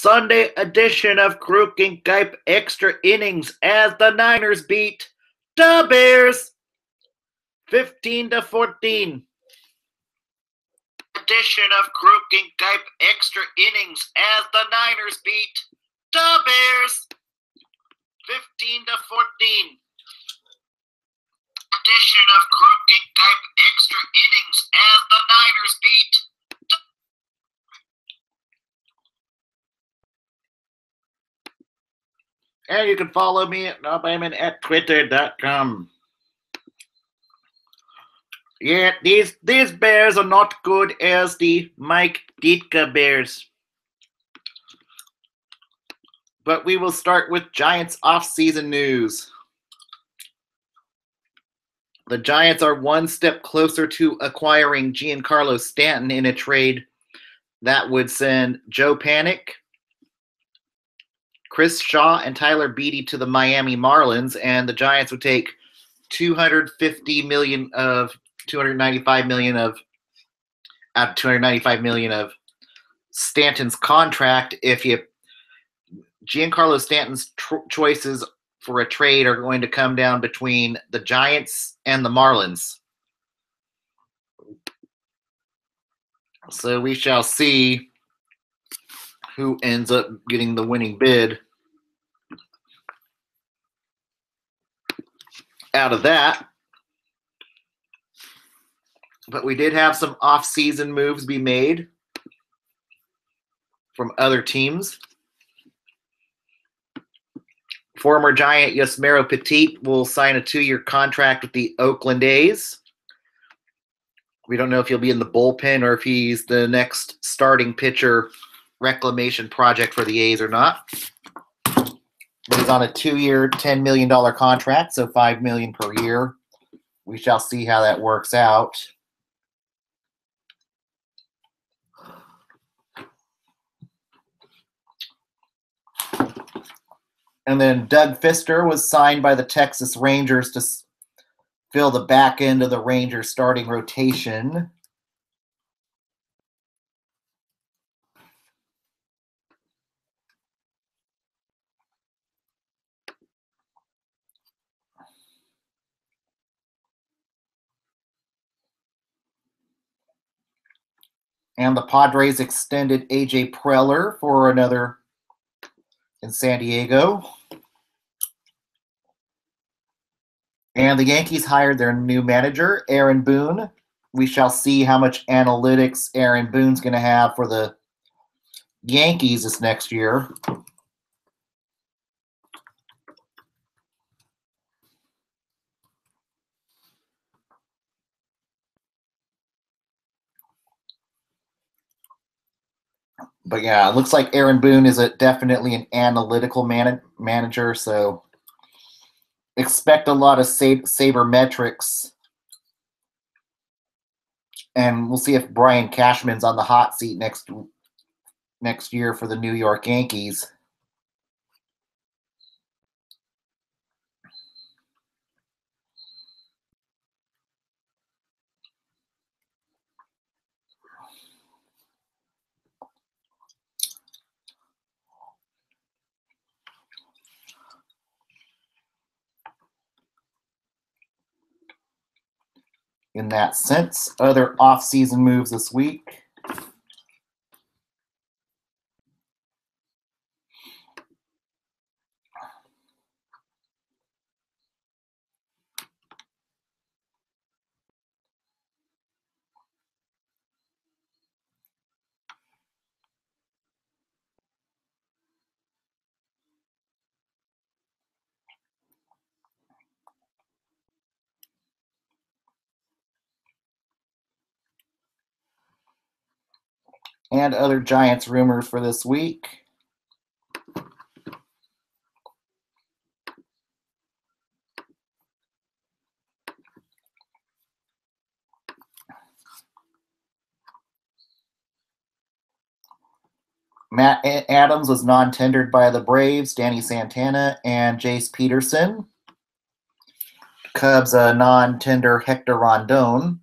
Sunday edition of Kruk and Kuip extra innings as the Niners beat the Bears 15-14. Edition of Kruk and Kuip extra innings as the Niners beat the Bears 15-14. Edition of Kruk and Kuip extra innings as the Niners beat the And you can follow me at Nobleman at twitter.com. Yeah, these Bears are not good as the Mike Ditka Bears. But we will start with Giants offseason news. The Giants are one step closer to acquiring Giancarlo Stanton in a trade that would send Joe Panik, Chris Shaw, and Tyler Beatty to the Miami Marlins, and the Giants would take $295 million of Stanton's contract. Giancarlo Stanton's choices for a trade are going to come down between the Giants and the Marlins. So we shall see who ends up getting the winning bid out of that. But we did have some off-season moves be made from other teams. Former Giant Yusmeiro Petit will sign a 2-year contract with the Oakland A's. We don't know if he'll be in the bullpen or if he's the next starting pitcher reclamation project for the A's or not. But he's on a 2-year, $10 million contract, so $5 million per year. We shall see how that works out. And then Doug Fister was signed by the Texas Rangers to fill the back end of the Rangers starting rotation. And the Padres extended A.J. Preller for another in San Diego. And the Yankees hired their new manager, Aaron Boone. We shall see how much analytics Aaron Boone's going to have for the Yankees this next year. But yeah, it looks like Aaron Boone is definitely an analytical manager, so expect a lot of sabermetrics. And we'll see if Brian Cashman's on the hot seat next year for the New York Yankees. In that sense, other off-season moves this week. And other Giants rumors for this week. Matt Adams was non-tendered by the Braves, Danny Santana, and Jace Peterson. Cubs non-tender Hector Rondon.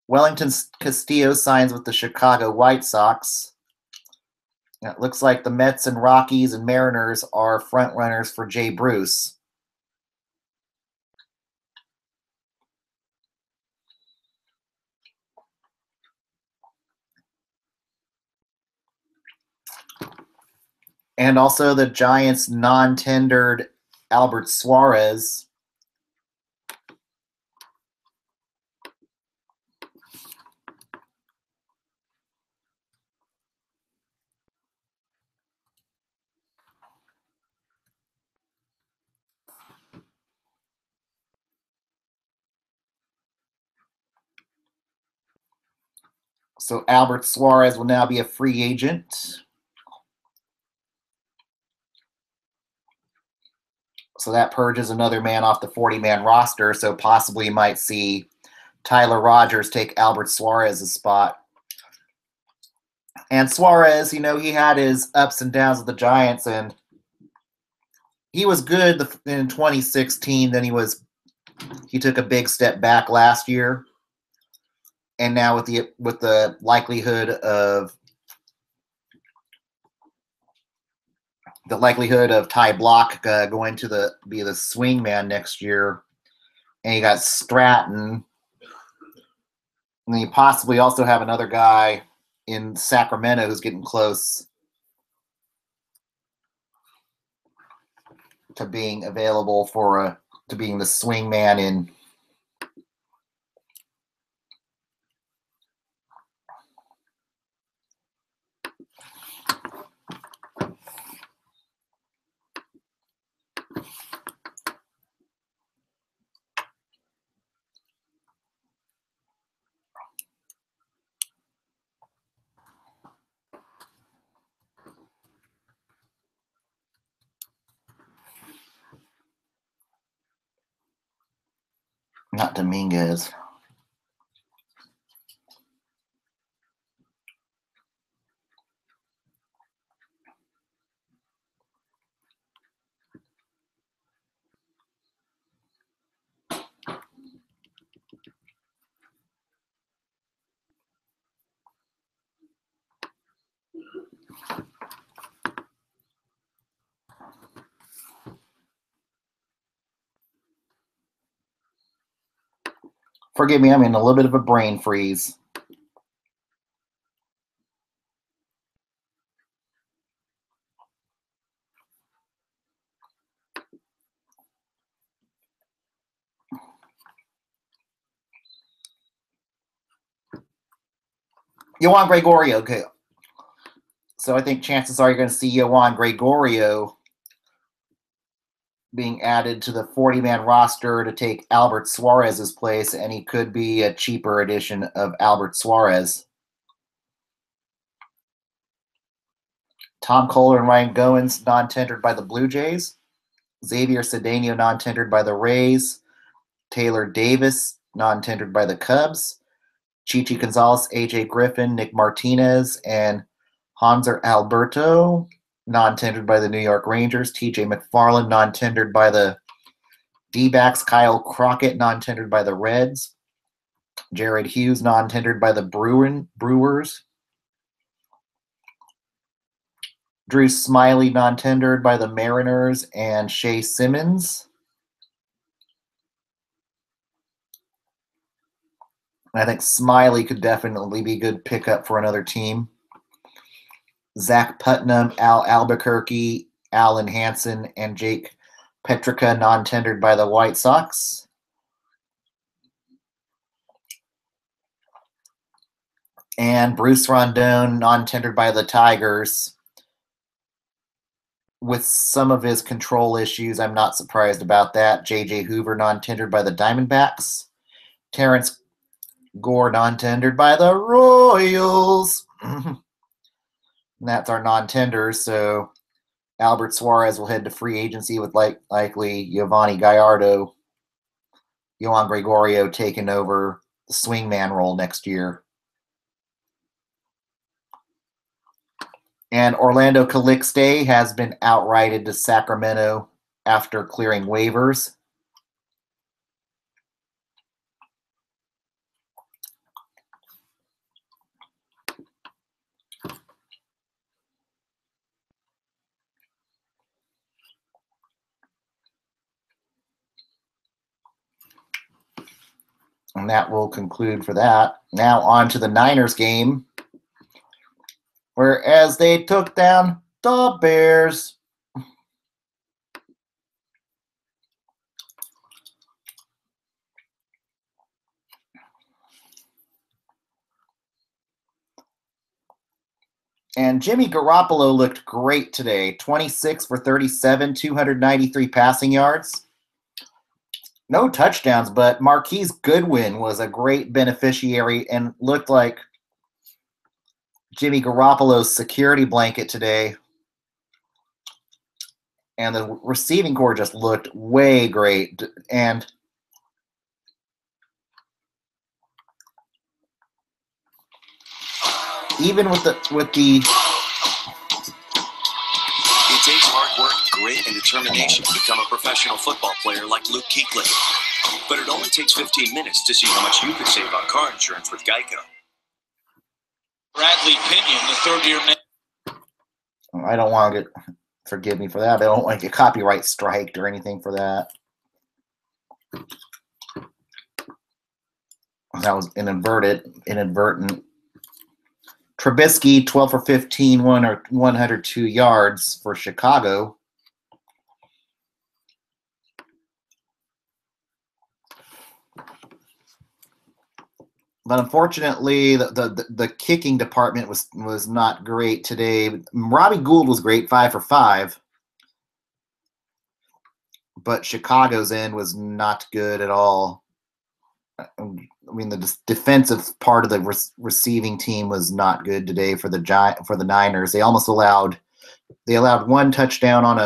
Wellington Castillo signs with the Chicago White Sox. It looks like the Mets and Rockies and Mariners are front runners for Jay Bruce. And also the Giants non-tendered Albert Suarez. So Albert Suarez will now be a free agent. So that purges another man off the 40-man roster. So possibly you might see Tyler Rogers take Albert Suarez's spot. And Suarez, he had his ups and downs with the Giants, and he was good in 2016. Then he took a big step back last year, and now with the likelihood of Ty Block going to be the swing man next year, and you got Stratton, and you possibly also have another guy in Sacramento who's getting close to being available to being the swing man in. Not Dominguez. Forgive me, I'm in a little bit of a brain freeze. Yohan Gregorio, okay. So I think chances are you're going to see Yohan Gregorio being added to the 40-man roster to take Albert Suarez's place, and he could be a cheaper edition of Albert Suarez. Tom Kohler and Ryan Goins non-tendered by the Blue Jays. Xavier Cedeno non-tendered by the Rays. Taylor Davis non-tendered by the Cubs. Chichi Gonzalez, AJ Griffin, Nick Martinez, and Hanser Alberto non-tendered by the New York Rangers. TJ McFarland non-tendered by the D-backs. Kyle Crockett non-tendered by the Reds. Jared Hughes non-tendered by the Brewers. Drew Smiley non-tendered by the Mariners, and Shea Simmons. I think Smiley could definitely be a good pickup for another team. Zach Putnam, Al Albuquerque, Alan Hansen, and Jake Petrica non-tendered by the White Sox. And Bruce Rondon non-tendered by the Tigers. With some of his control issues, I'm not surprised about that. J.J. Hoover non-tendered by the Diamondbacks. Terrence Gore non-tendered by the Royals. And that's our non-tenders. So Albert Suarez will head to free agency with likely Giovanni Gallardo, Yohan Gregorio taking over the swingman role next year. And Orlando Calixte has been outrighted to Sacramento after clearing waivers. And that will conclude for that. Now on to the Niners game, whereas they took down the Bears. And Jimmy Garoppolo looked great today. 26 for 37, 293 passing yards. No touchdowns, but Marquise Goodwin was a great beneficiary and looked like Jimmy Garoppolo's security blanket today. And the receiving core just looked way great. And even with the It takes hard work, grit, and determination to become a professional football player like Luke Kuechly. But it only takes 15 minutes to see how much you could save on car insurance with Geico. Bradley Pinion, the third-year man. I don't want to get, forgive me for that, but I don't want to get copyright striked or anything for that. That was inadvertent. Trubisky, 12 for 15, 102 yards for Chicago. But unfortunately, the kicking department was not great today. Robbie Gould was great, 5 for 5. But Chicago's end was not good at all. I mean, the defensive part of the receiving team was not good today for the Niners. They almost allowed one touchdown on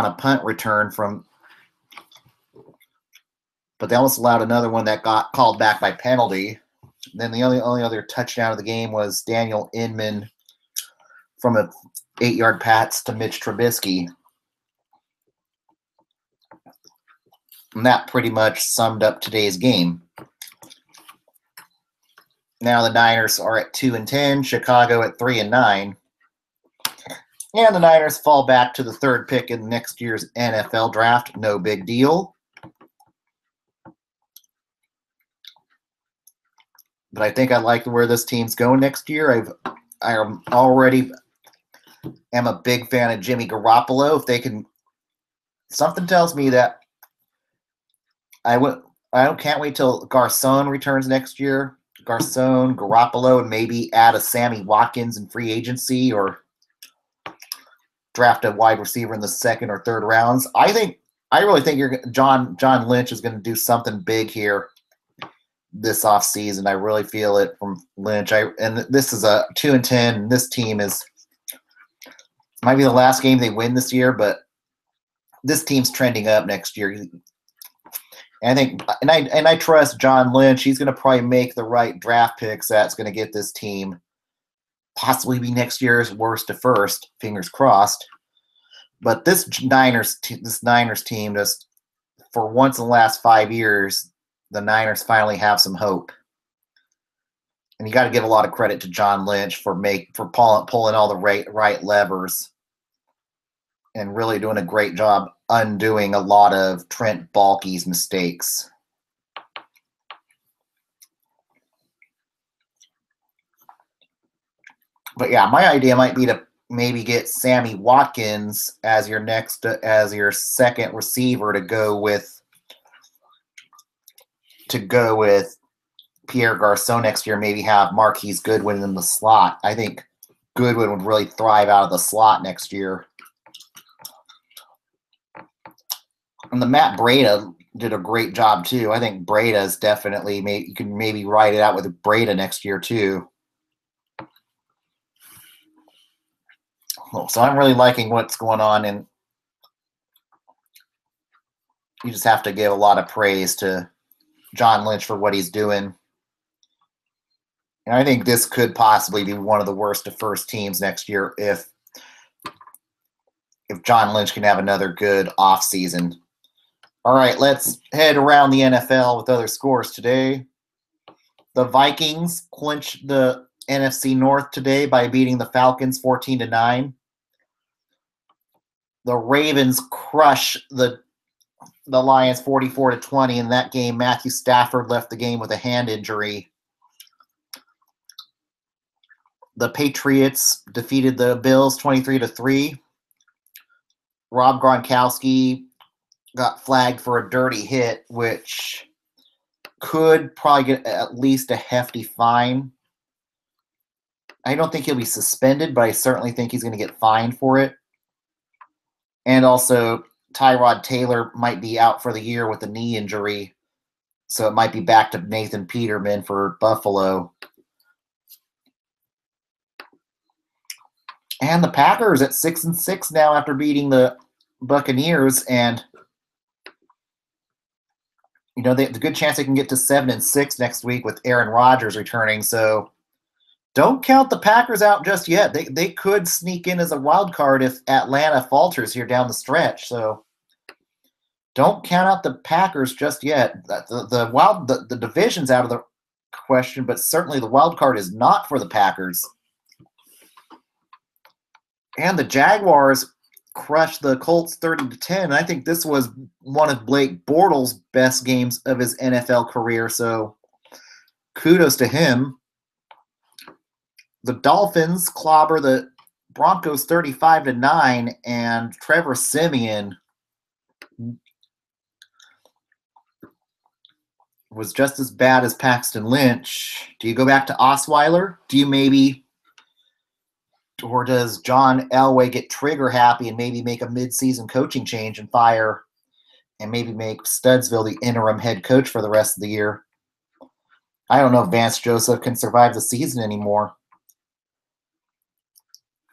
a punt return but they almost allowed another one that got called back by penalty. Then the only other touchdown of the game was Daniel Inman from a 8-yard pass to Mitch Trubisky. And that pretty much summed up today's game. Now the Niners are at 2-10, Chicago at 3-9. And the Niners fall back to the third pick in next year's NFL draft. No big deal. But I think I like where this team's going next year. I already am a big fan of Jimmy Garoppolo. If they can, something tells me that can't wait till Garcon returns next year. Garcon, Garoppolo, and maybe add a Sammy Watkins in free agency or draft a wide receiver in the second or third rounds. I really think John Lynch is going to do something big here this offseason. I really feel it from Lynch. And this is a 2-10. This team might be the last game they win this year, but this team's trending up next year. And I trust John Lynch. He's going to probably make the right draft picks that's going to get this team possibly be next year's worst to first. Fingers crossed. But this Niners team, just for once in the last 5 years, the Niners finally have some hope. And you got to give a lot of credit to John Lynch for pulling all the right levers and really doing a great job undoing a lot of Trent Baalke's mistakes. But yeah, my idea might be to maybe get Sammy Watkins as your second receiver to go with Pierre Garcon next year. Maybe have Marquise Goodwin in the slot. I think Goodwin would really thrive out of the slot next year. And the Matt Breida did a great job too. I think Breida is definitely you can maybe ride it out with Breida next year too. So I'm really liking what's going on, and you just have to give a lot of praise to John Lynch for what he's doing. And I think this could possibly be one of the worst to first teams next year if John Lynch can have another good offseason. All right, let's head around the NFL with other scores today. The Vikings clinched the NFC North today by beating the Falcons 14-9. The Ravens crush the the Lions 44-20. In that game, Matthew Stafford left the game with a hand injury. The Patriots defeated the Bills 23-3. Rob Gronkowski got flagged for a dirty hit, which could probably get at least a hefty fine. I don't think he'll be suspended, but I certainly think he's going to get fined for it. And also, Tyrod Taylor might be out for the year with a knee injury, so it might be back to Nathan Peterman for Buffalo. And the Packers at 6-6 now after beating the Buccaneers, and there's a good chance they can get to 7-6 next week with Aaron Rodgers returning. So don't count the Packers out just yet. They could sneak in as a wild card if Atlanta falters here down the stretch. So don't count out the Packers just yet. The division's out of the question, but certainly the wild card is not for the Packers. And the Jaguars crushed the Colts 30-10. I think this was one of Blake Bortles' best games of his NFL career, so kudos to him. The Dolphins clobber the Broncos 35-9, and Trevor Siemian was just as bad as Paxton Lynch. Do you go back to Osweiler? Or does John Elway get trigger happy and maybe make a mid-season coaching change and fire and maybe make Studsville the interim head coach for the rest of the year? I don't know if Vance Joseph can survive the season anymore.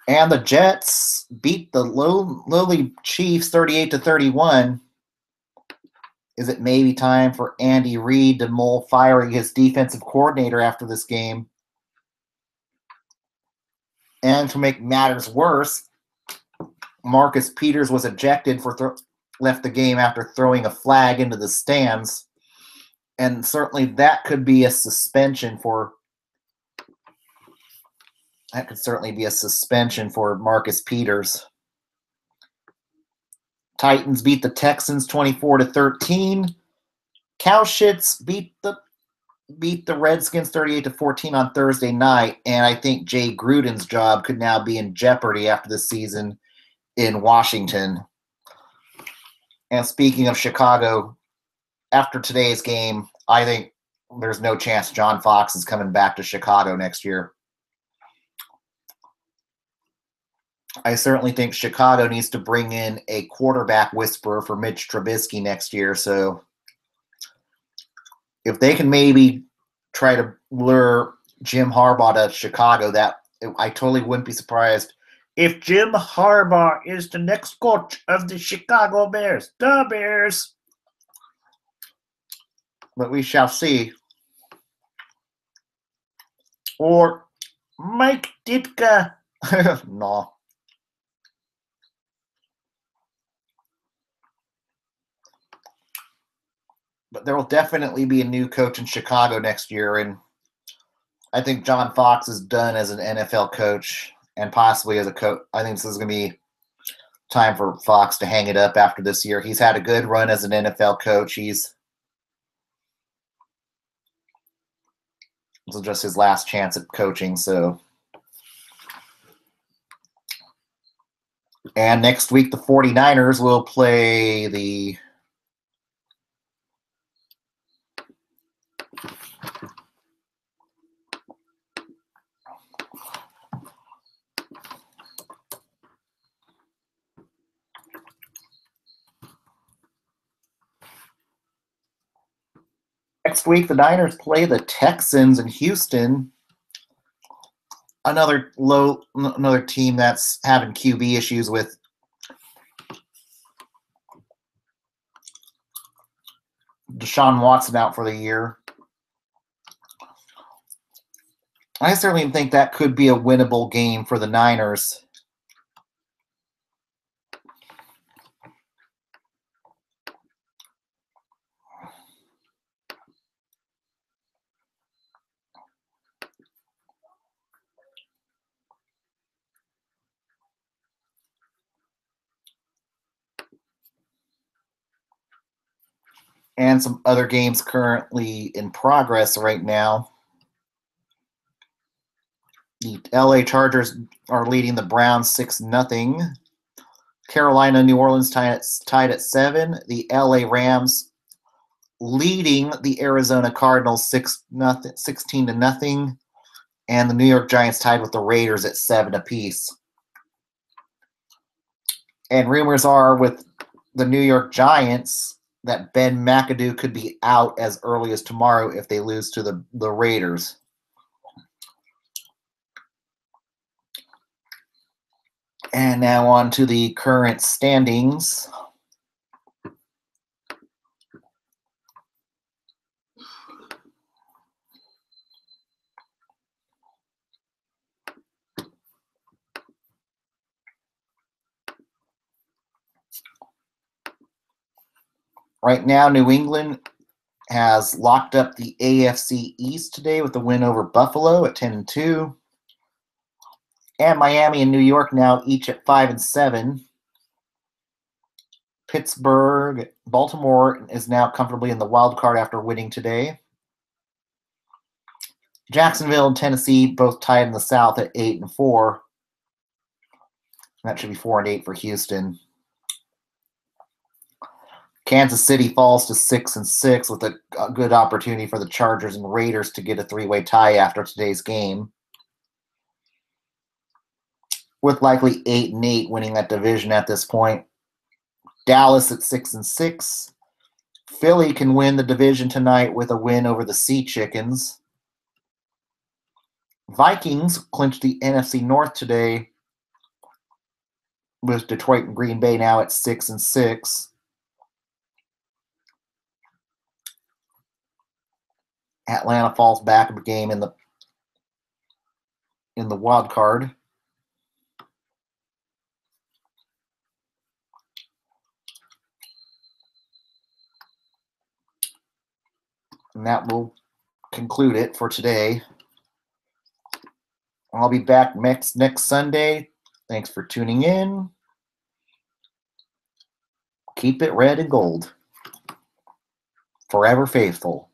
And the Jets beat the lowly Chiefs 38-31. Is it maybe time for Andy Reid to mull firing his defensive coordinator after this game? And to make matters worse, Marcus Peters was ejected left the game after throwing a flag into the stands. And certainly that could be a suspension for Marcus Peters. Titans beat the Texans 24-13. Cowshits beat the Redskins 38-14 on Thursday night, and I think Jay Gruden's job could now be in jeopardy after the season in Washington. And speaking of Chicago, after today's game, I think there's no chance John Fox is coming back to Chicago next year. I certainly think Chicago needs to bring in a quarterback whisperer for Mitch Trubisky next year. So if they can maybe try to lure Jim Harbaugh to Chicago, I totally wouldn't be surprised if Jim Harbaugh is the next coach of the Chicago Bears. The Bears. But we shall see. Or Mike Ditka. No. But there will definitely be a new coach in Chicago next year, and I think John Fox is done as an NFL coach and possibly as a coach. I think this is going to be time for Fox to hang it up after this year. He's had a good run as an NFL coach. This is just his last chance at coaching. And next week, the 49ers will play the Next week, the Niners play the Texans in Houston. Another team that's having QB issues with Deshaun Watson out for the year. I certainly think that could be a winnable game for the Niners. And some other games currently in progress right now. The LA Chargers are leading the Browns 6-0. Carolina, New Orleans tied at 7. The LA Rams leading the Arizona Cardinals 16-0. And the New York Giants tied with the Raiders at 7 apiece. And rumors are with the New York Giants that Ben McAdoo could be out as early as tomorrow if they lose to the Raiders. And now on to the current standings. Right now, New England has locked up the AFC East today with a win over Buffalo at 10-2. And Miami and New York now each at 5-7. Baltimore is now comfortably in the wild card after winning today. Jacksonville and Tennessee both tied in the South at 8-4. That should be 4-8 for Houston. Kansas City falls to 6-6 with a good opportunity for the Chargers and Raiders to get a three-way tie after today's game, with likely 8-8 winning that division at this point. Dallas at 6-6. Philly can win the division tonight with a win over the Sea Chickens. Vikings clinched the NFC North today with Detroit and Green Bay now at 6-6. Atlanta falls back a game in the wild card. And that will conclude it for today. I'll be back next Sunday. Thanks for tuning in. Keep it red and gold. Forever faithful.